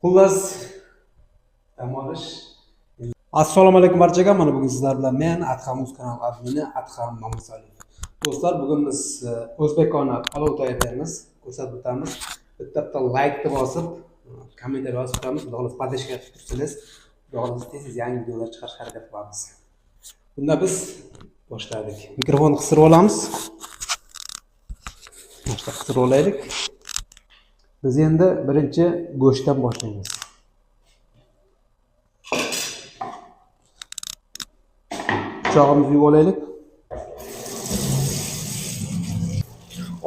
Xullas, dam olish. Assalomu alaykum barchaga. Mana bugun sizlar bilan men Adham.uz kanal admini Adham Mamataliyev. Do'stlar, bugun biz o'zbekona palov tayyorlaymiz. Ko'rsatib o'tamiz. Bitta like bosib, kommentariy yozib o'tamiz. Xudo xohlasa podpishka qilib tursangiz, xudo xohlasa tez yangi videolar chiqarishga harakat qilamiz. Bunda biz boshladik. Mikrofonni qistirib olamiz. Boshqa qistirib olaylik. Biz endi birinchi go'shtdan boshlaymiz. Pichog'imizni yuvib olaylik.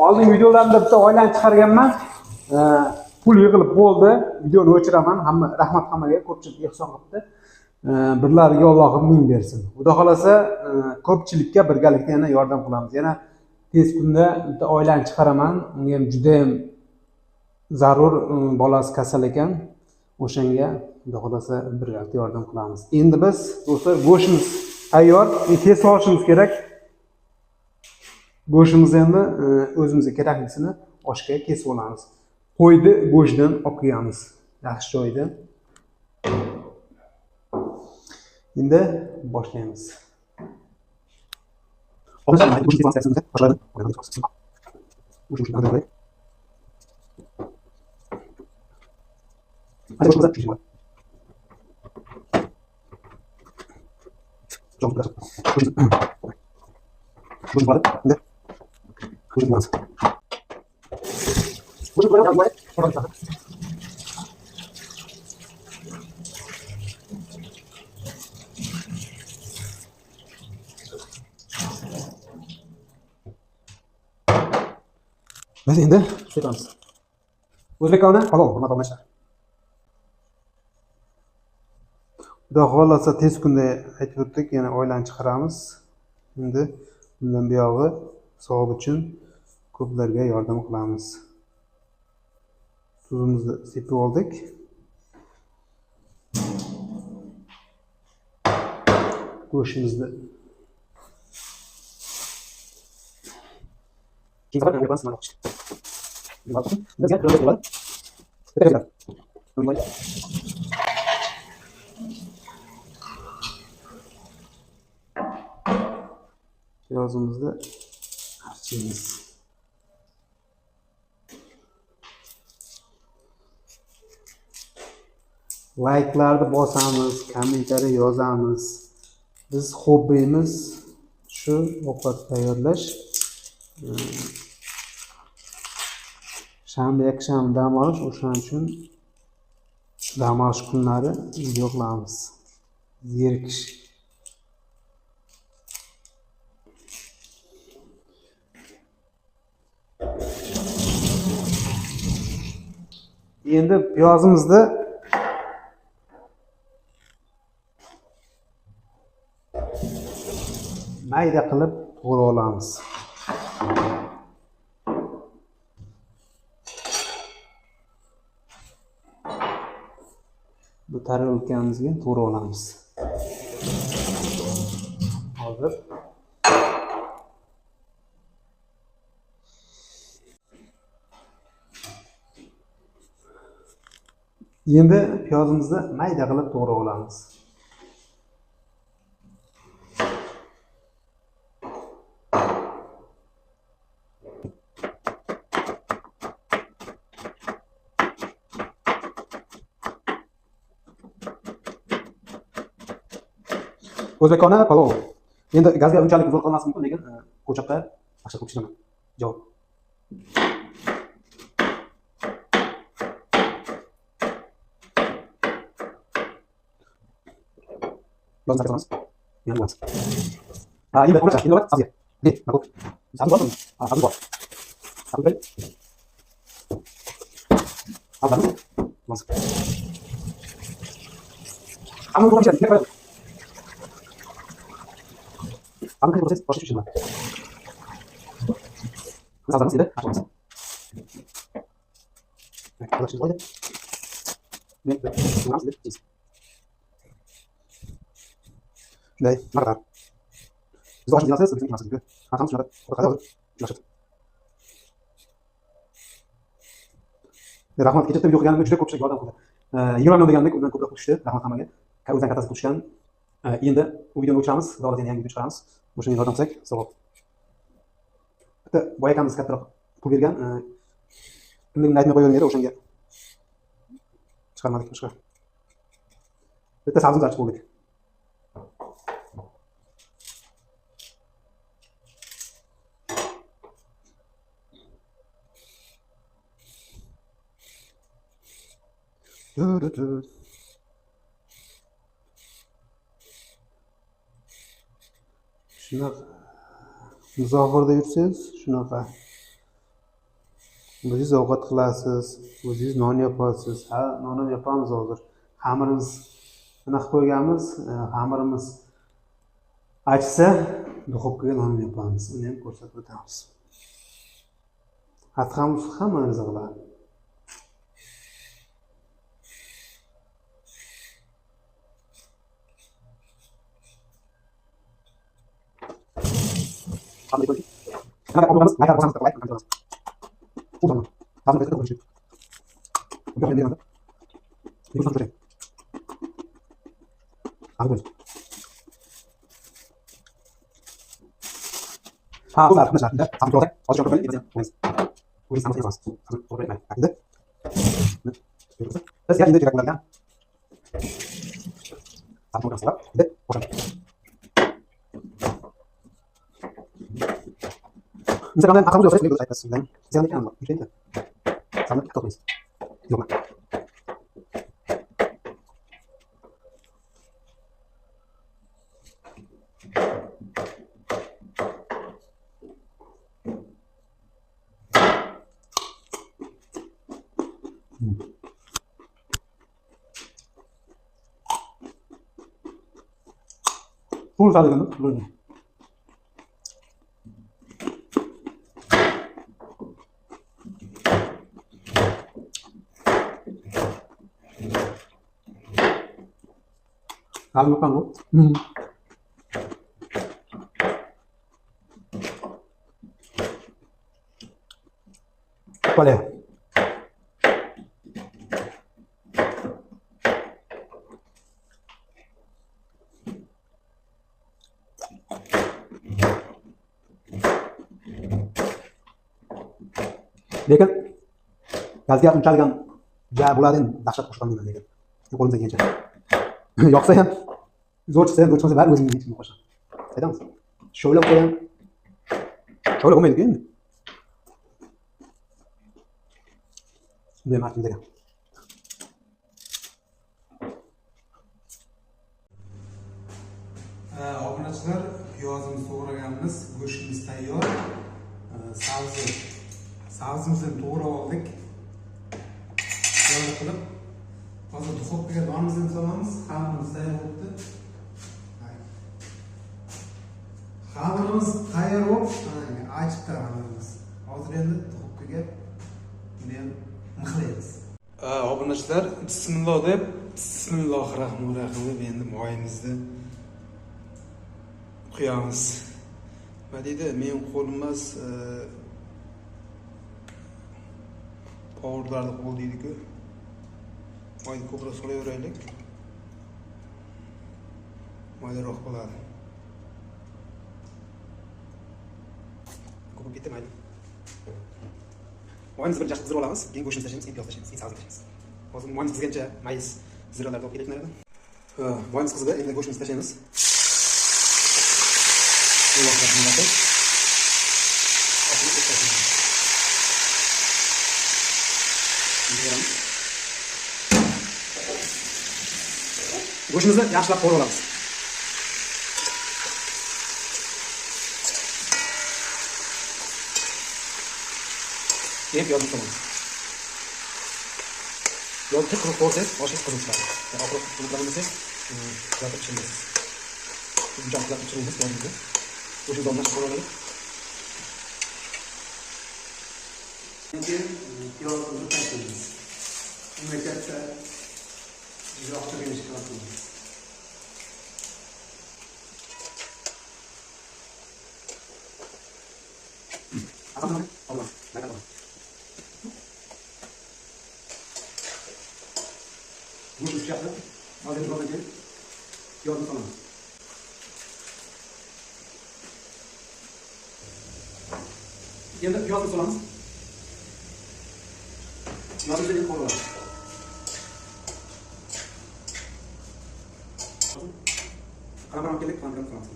Oldin videolarida bitta oylan chiqarganman. Pul yig'ilib bo'ldi. Videoni o'chiraman. Rahmat hammaga, ko'pchilik ehson qilibdi. Birlariga Allohim ming bersin. Xudo xolasa ko'pchilikka birgalikda yana yordam qilamiz. Yana tez kunda bitta oylan chiqaraman. Unga ham juda ham zarur, bolasi kasal ekan. O'shanga xudo xolasa birgalikda yordam qilamiz. Endi biz do'stlar go'shtimiz tayyor. Tez solishimiz kerak. Go'shtimizni endi o'zimizga keraklisini oshga kesib olamiz. Qo'yni go'shtdan olib qo'yamiz. Yaxshi joyda. Endi boshlaymiz. Biz endi ketamiz. O'zbekona palov, hurmat qilinglar. Xudo xolasa tez kunda aytib o'tdik, yana oylan chiqaramiz. Endi bundan buyog'i savob uchun ko'plarga yordam qilamiz. Tuzimizni sepib oldik. Go'shtimizni piyozimizni archiymiz. Like'larni bosamiz, kommentariy yozamiz. Biz hobbimiz shu ovqat tayyorlash. Shanba, yakshanba dam olish, o'shaning uchun dam olish kunlari video qilamiz. Zerikish. Endi piyozimizni mayda qilib to'g'rab olamiz. Bu tarelkamizga to'g'rab olamiz. Hozir endi piyozimizni mayda qilib to'g'rab olamiz. O'zbekona palov. Endi gazga unchalik zo'r qilmas mumkin, lekin o'choqda yaxshi qilib pishiraman. Javob. Yozib qolamiz. Yana bo'ladi. Endi qo'shamiz. Endi bo'ladi. Sabzi. Dik, ma'qul. Sabzi bormi? Sabzi bor. Sabzi bor. Sabzi. Mas. Hamma to'g'ri pishadi. Hamma proses boshqa pishirma. Sabzimiz edi, açamiz. Mana shu bo'ldi. Men bundan sizga chiz. Shunday, mana biz boshqa dinasiz, bizning dinamizga. Ham shunday, qadar hozir. Rahmat, kechada video qilganim juda ko'pchilik yordam qildi. 20 degandek undan ko'proq tushdi. Rahmat hammaga. O'zidan kattasi tushgan. Endi bu videoni o'chiramiz. Xudo xohlasa yangi video chiqaramiz. O'shani yordam qilsak, savob. Bitta boy akamiz kattaroq pul bergan. Kimligini aytmay qo'yavergan edi, o'shanga chiqarmadik boshqa. Bitta sabzimiz achib bo'ldik. Shunaqa musofirda yursangiz shunaqa o'zingiz ovqat qilasiz, o'zingiz non yapasiz. Ha, non ham yapamiz hozir. Xamirimiz nima qilib qo'yganmiz? Xamirimiz achsa, duxovkaga non yapamiz. Uni ham ko'rsatib o'tamiz. Hamma narsa qiladi. Qanday qildik? Qanaqa qilamiz? Mayda qilamiz, qilamiz. Umarım. Tamam, bekle konuşayım. Yok, ben de yanında. Bir konuşma şuraya. Abi böyle. Ha, bu sefer mesela. Tamam, çok olacak. Az çok böyle. Neyse. Bu insan nasıl yapamaz? Tamam, doğru etmeyin. Şimdi. Biz gel, şimdi tekrar kullanalım. Tamam, çok nasıl var? Şimdi, boşalım. Instagram'dan akamız yoksa ne göstereyim sizden. Instagram'daki kanal var. Yükleyin de. Sana TikTok muyuz? Yok lan. Bunu sadece bunu. Kalau makan lo, boleh. Lekin gazga unchalik ja bo'ladi, dahshat qo'shganman lekin. Qo'limizga kelgancha. Yoqsa ham zo'r chiqsa ham, zo'r chiqmasa bari o'zingga yetishini qo'shaman. Aytamiz. Sho'lab qo'yam. Sho'lab bo'lmaydi-ku endi. Bunday martin degan. Obunachilar, piyozimizni to'g'raganmiz, go'shtimiz tayyor. Sabzimizni to'g'rab oldik. To'g'rab qilib, hozir duxovkaga donimizni solamiz. Xamirimiz tayyor bo'libdi. Xamirimiz tayyor bo'lib, achibdi xamirimiz. Hozir endi duxovkaga buni ham mixlaymiz. Obunachilar, bismillah deb, bismillahirrohmanirrohim deb endi moyimizni quyamiz. Va deydi, men qo'limiz powerlarni qo'l deydi-ku. Moyni ko'proq so'layveraylik. Maydaroq bo'ladi. Ko'pib ketdi mayli. Moyimizni bir qizdirib olamiz, keyin go'shtni tashlaymiz, keyin piyoz tashlaymiz, keyin sabzi tashlaymiz. Hozir moyimiz qizgancha mayiz ziralarni olib kelaylik narada. Moyimiz qizdi, endi go'shtni tashlaymiz. Go'shtimizni yaxshilab qovurib olamiz. Keyin piyozni solamiz. Piyozni qirib qo'ysangiz, boshqa qirib chiqadi. Oxiri qirib qilib pishirmaysiz. Buncha qilib pishiramiz piyozni. O'sha domlashib qo'yamiz. Keyin piyozni tashlaymiz. Unga katta yoqtirgan ish qilamiz. Bunu pişirdi. Malzeme olacak. Yağını salın. Endi piyozni solamiz. Piyozni bir qo'yamiz. Qanaqa kerak, qanaqa qilamiz.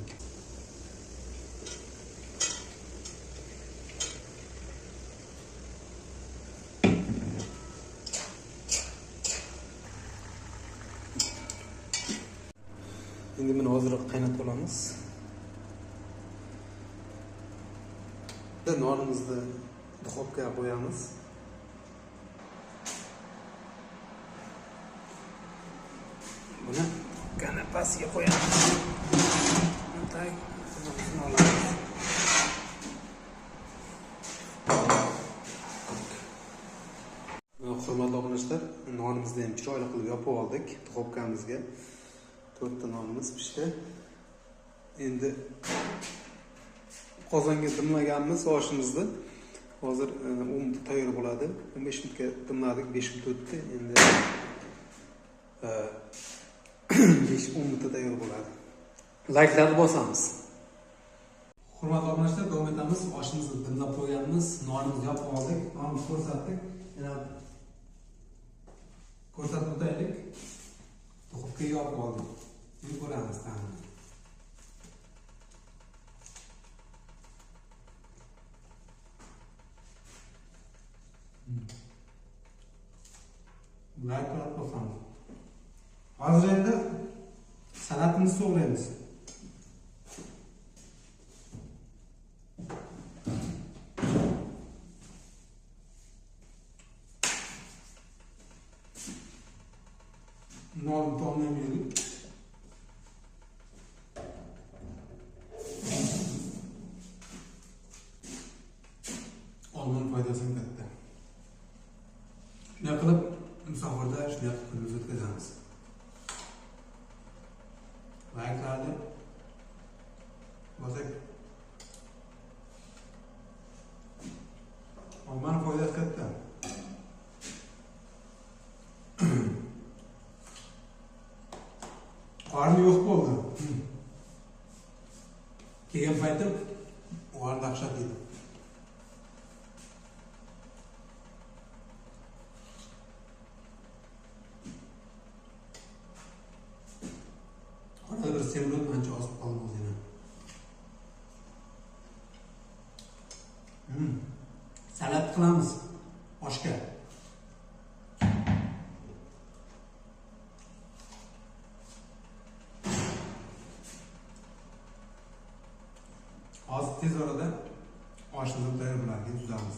Endi buni ozroq qaynatib olamiz. Nonimizni duxovkaga qo'yamiz. Buni kanapasiga qo'yamiz. Hurmatli obunachilar, nonimizni ham chiroyli qilib yopib oldik duxovkamizga. 4 ta nonimiz pishdi. Endi qozonga dimlaganmiz oshimizni. Hozir 10 minut tayyor bo'ladi. 15 minutga dimladik, 5 minut o'tdi. Endi 5-10 minutda tayyor bo'ladi. Layklarni bosamiz. Hurmatli obunachilar, davom etamiz. Oshimizni dimlab qo'yganmiz, nonimizni yopib oldik, nonni ko'rsatdik. Yana ko'rsatib o'taylik. Duxovkaga yopib oldik. Endi ko'ramiz ta'mini. Like qilib qo'yamiz. Hozir endi salatimizni to'g'raymiz. Non to'g'raymiz. Olmon foydasi katta. Shunday qilib musofirda shunday kunimizni o'tkazamiz. Like'larni bosak. Olmon foydasi katta. Qorni yo'q bo'ldi. Kelgan paytim o'g'ir dahshat edi. Orada bir semirib ancha ozib qoldi o'zini. Salat qilamiz oshga. Hozir tez orada oshimizni tayyorlarga tuzamiz.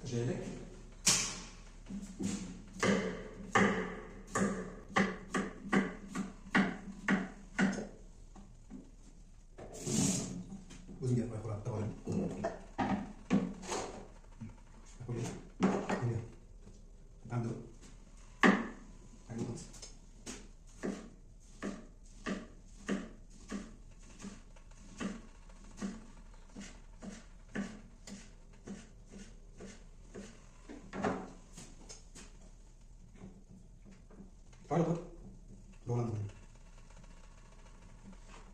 Tashaylik. O'zimga qo'yib qo'yib qo'ying. Qo'ying. Qo'ying. Tamam. Aytamiz. Pardon. Dolandım.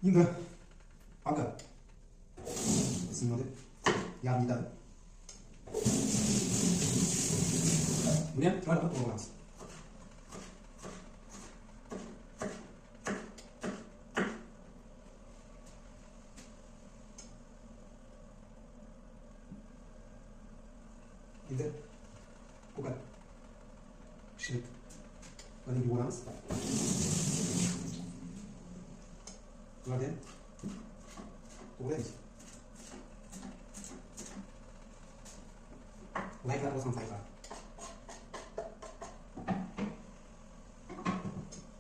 Inga. Aga. Sinirli. Yardım gidelim. Bu ne? Pardon. Dolandım. Şimdi bu kadar. Şimdi bunu yuvarlamız. Gördün? Doğruymuş. Like'lar olsun sayfa.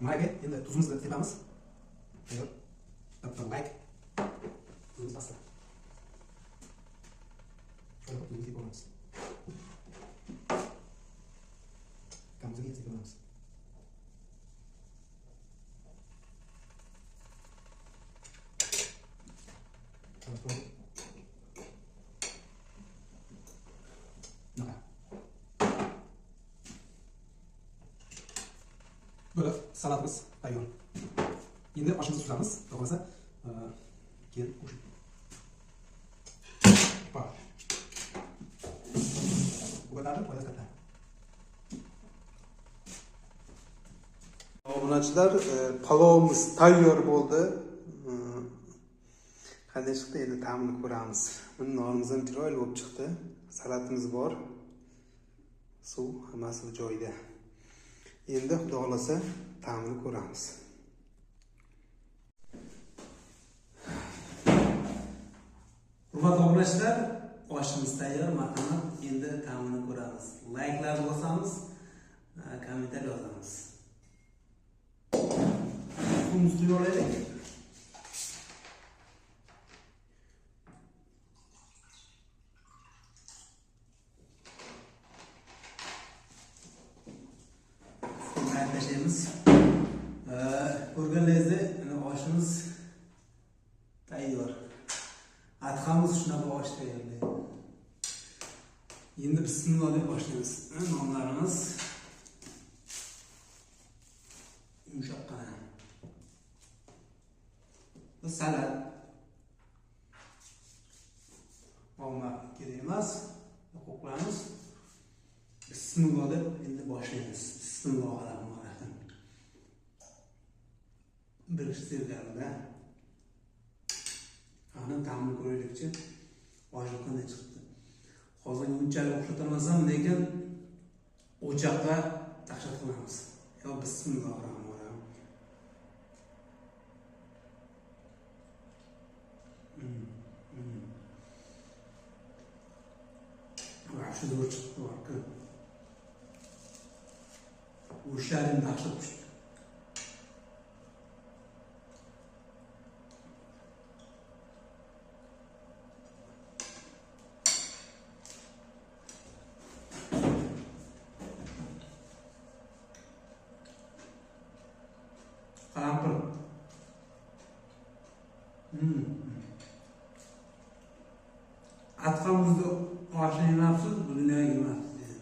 Market, şimdi tuzumuzu da tepamiz. Hayır. Tıpkı like. Tuzumuz bastı. Şöyle tuzumuzu tepamiz. salatimiz tayyor. Endi oshimizni suzamiz. Xudo xolasa, keyin qo'shib. Bak. Bu kadar foydasi katta. Obunachilar, palovimiz tayyor bo'ldi. Qanday chiqdi endi ta'mini ko'ramiz. Buni nonimiz ham chiroyli bo'lib chiqdi. Salatimiz bor. Suv hammasi joyida. Endi xudo xolasa ta'mini ko'ramiz. Hurmatli obunachilar, oshimiz tayyor, marhamat. Endi ta'mini ko'ramiz. Like'larni bosamiz, kommentar yozamiz. Tuxumimizni quyib olaylik. Tashlaymiz. Ko'rganlaringizda oshimiz tayyor. Atxamiz shunaqa osh tayyorlaydi. Endi bismillah deb boshlaymiz. Nonlarimiz yumshoqqina. Bu salat. Olma kerak emas. Qo'qlamiz. Bismillah deb endi boshlaymiz. Bismillahirrohmanirrohim. Birinchi sevganimda ana ta'mini ko'raylikchi. Oshi qanday chiqdi. Hozir unchalik o'xshatolmasam, lekin o'choqqa taqshab qo'yamiz. Yo bismillahirrohmanirrohim. Va shu zo'r chiqdi borku. Ushlarim taqshab tushdi. Qalampir. Atxamizni oshini yemabsiz, bu dunyoga yemabsiz.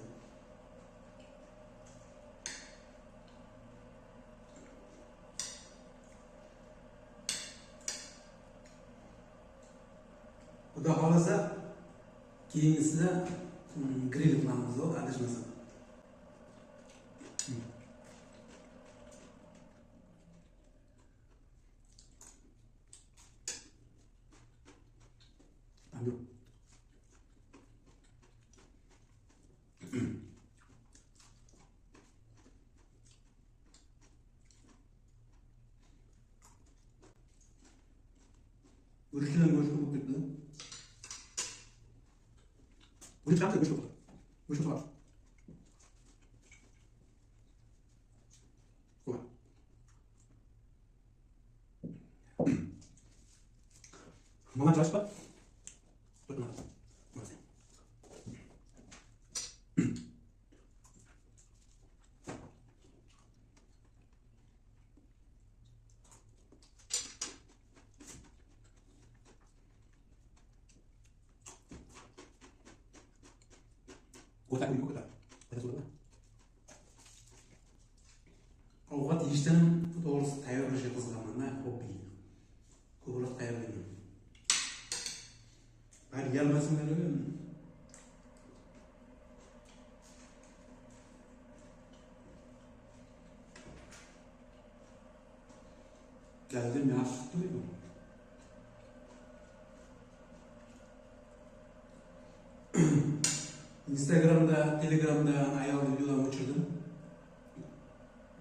Xudo xolasa, keyingisida grill qilamiz, adashmasam. Aduh. Urushdan go'sht bo'lib ketdi. Buni qancha go'sht bo'ldi? Go'sht bor. Qo'y. Mana joysi bor. Qo'yma. Ko'tar, ko'tar. Ovqat yeyishdan to'g'risi tayyorlashga qiziqaman, hobbi. Ko'proq tayyorlayman. Bari yalmasin dedim. Geldim ya, tuttum. Instagram'da, Telegram'da ayol videolarni o'chirdim.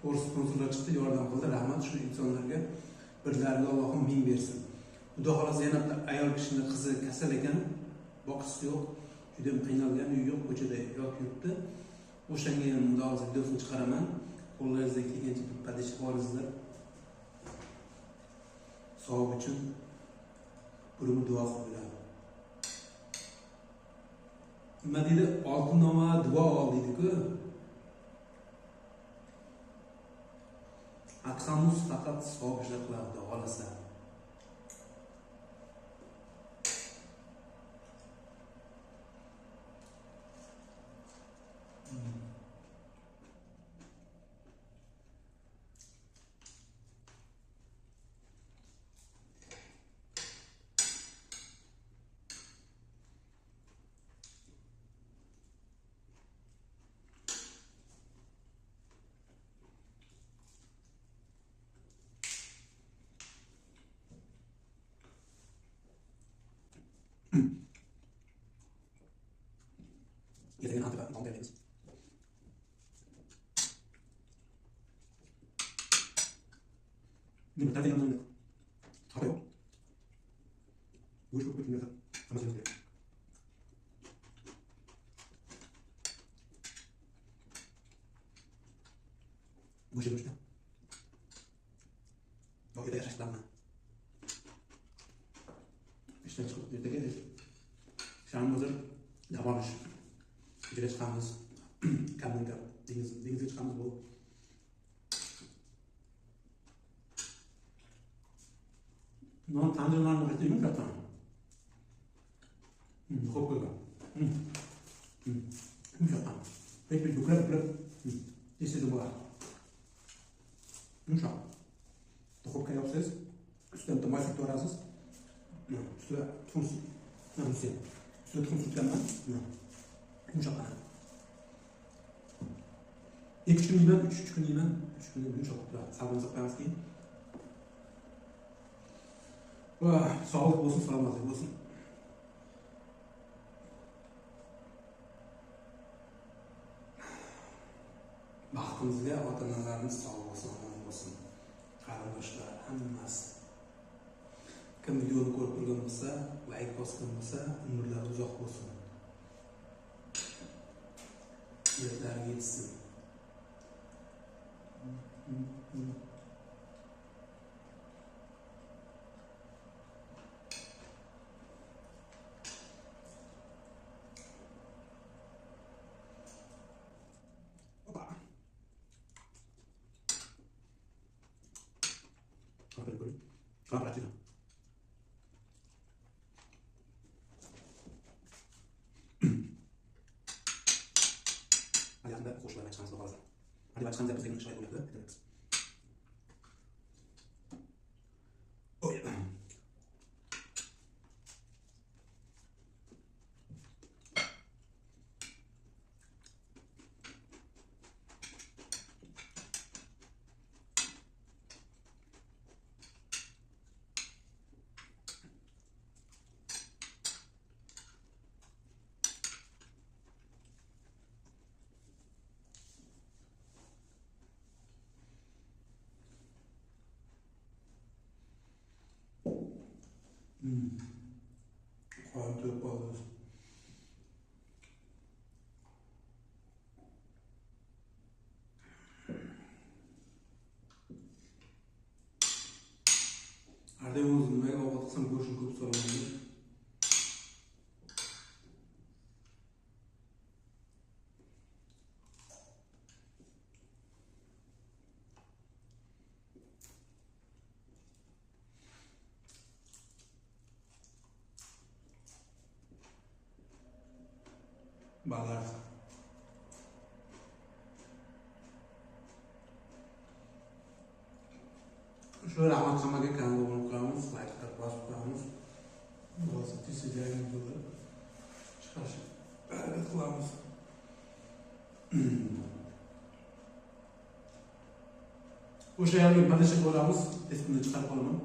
To'g'ri sponsorlar chiqdi, yordam qildi. Rahmat shu insonlarga. Birlariga Allohim ming bersin. Xudo xolasa yana ayol kishining qizi kasal ekan, boqisi yo'q, juda qiynalgan, uyi yo'q, ko'chada yotibdi. O'shanga ham hozir videosini chiqaraman. Qo'llaringizdan kelgancha poddesh qilasizlar. Sog' uchun buni duo qilinglar. Nima deydi? Oltinnoma duo ol deydi-ku. Atxamus faqat savob ishlar qiladi, xolasa. Keteğini antipa tam verdiğimiz. Ne kadar yanında hata yok. Bu iş çok kötü neden? Ama sen yok. Bu işe dönüşte. Yok ya da yaşlanma. İşten çıkıp bir de gelir. Şanımızın davranış. Gece çıkamız. Kamında denize çıkamız bu. Non tanrılarla birlikte yumuşak tamam. Çok güzel. Yumuşak tamam. Pek bir yukarı. İstedim bu var. Yumuşak. Dokupka yapsınız. Üstten tomay sütü varasınız. Üstüne tüm süt. Üstüne tüm süt yandan. Yumuşak tamam. 2 gün yemem, 3 gün yemem. 3 gün yumuşak. Sağlığınıza koyamaz ki. Sağlık olsun, selametlik olsun. Baxtımızga ota-onalarimiz sog' bo'lsin, omon bo'lsin. Qarindoshlar hammasi. Kim videoni ko'rib turgan bo'lsa, like bosgan bo'lsa, umrlari uzoq bo'lsin. Niyatlariga yetsin. Kenapa racun? Ayağında koşularına çıkanız da fazla. Hadi ben çıkanız yapız, şahit oluyordu. Gidelim. Oh yeah. Quanto posso? Ardemos no mega volta são gosto com o solamento. Balar. Şöyle anlatmaya kanalına abone olmamız, like atmamız, burası tüsücüğün videoları çıkarışıp gayret kılamız. O şeyleri paylaşıp olamız, resmini çıkarıp alalım.